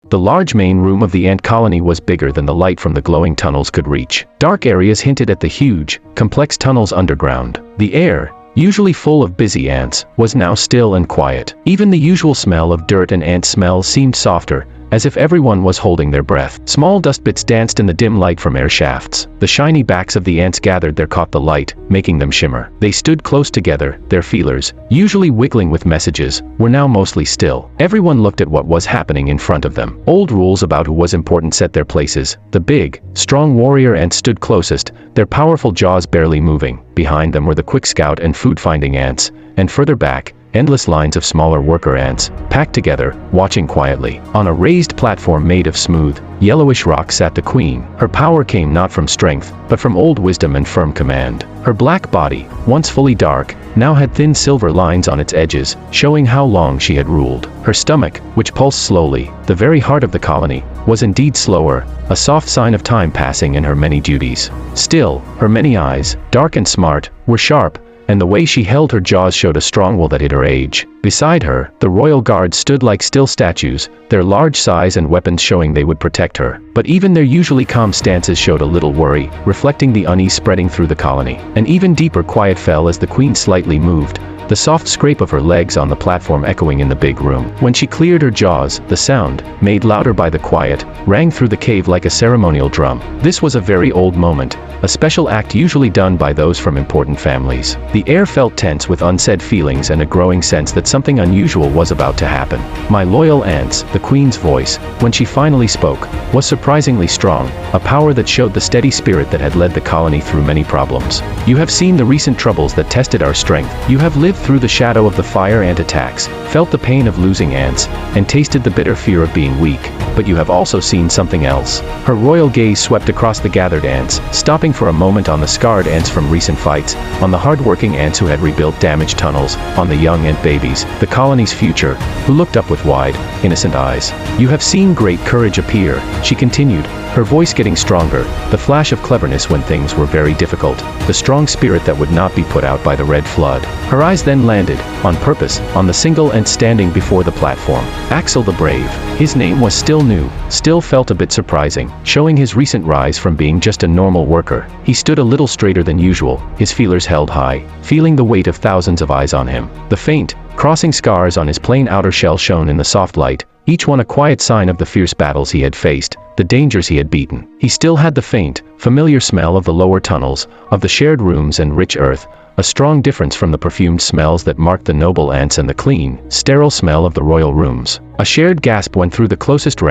The large main room of the ant colony was bigger than the light from the glowing tunnels could reach. Dark areas hinted at the huge, complex tunnels underground. The air, usually full of busy ants, was now still and quiet. Even the usual smell of dirt and ant smell seemed softer, as if everyone was holding their breath. Small dust bits danced in the dim light from air shafts. The shiny backs of the ants gathered there caught the light, making them shimmer. They stood close together, their feelers, usually wiggling with messages, were now mostly still. Everyone looked at what was happening in front of them. Old rules about who was important set their places. The big, strong warrior ants stood closest, their powerful jaws barely moving. Behind them were the quick scout and food-finding ants, and further back, endless lines of smaller worker ants, packed together, watching quietly. On a raised platform made of smooth, yellowish rock sat the queen. Her power came not from strength, but from old wisdom and firm command. Her black body, once fully dark, now had thin silver lines on its edges, showing how long she had ruled. Her stomach, which pulsed slowly, the very heart of the colony, was indeed slower, a soft sign of time passing in her many duties. Still, her many eyes, dark and smart, were sharp, and the way she held her jaws showed a strong will that hid her age. Beside her, the royal guards stood like still statues, their large size and weapons showing they would protect her. But even their usually calm stances showed a little worry, reflecting the unease spreading through the colony. An even deeper quiet fell as the queen slightly moved, the soft scrape of her legs on the platform echoing in the big room. When she cleared her jaws, the sound, made louder by the quiet, rang through the cave like a ceremonial drum. This was a very old moment, a special act usually done by those from important families. The air felt tense with unsaid feelings and a growing sense that something unusual was about to happen. My loyal ants, the queen's voice, when she finally spoke, was surprisingly strong, a power that showed the steady spirit that had led the colony through many problems. You have seen the recent troubles that tested our strength. You have lived through the shadow of the fire ant attacks, felt the pain of losing ants, and tasted the bitter fear of being weak. But you have also seen something else. Her royal gaze swept across the gathered ants, stopping for a moment on the scarred ants from recent fights, on the hard-working ants who had rebuilt damaged tunnels, on the young ant babies, the colony's future, who looked up with wide, innocent eyes. You have seen great courage appear, she continued, her voice getting stronger, the flash of cleverness when things were very difficult, the strong spirit that would not be put out by the red flood. Her eyes then landed, on purpose, on the single ant standing before the platform. Axel the Brave. His name was still new, still felt a bit surprising, showing his recent rise from being just a normal worker. He stood a little straighter than usual, his feelers held high, feeling the weight of thousands of eyes on him. The faint, crossing scars on his plain outer shell shone in the soft light, each one a quiet sign of the fierce battles he had faced, the dangers he had beaten. He still had the faint, familiar smell of the lower tunnels, of the shared rooms and rich earth, a strong difference from the perfumed smells that marked the noble ants and the clean, sterile smell of the royal rooms. A shared gasp went through the closest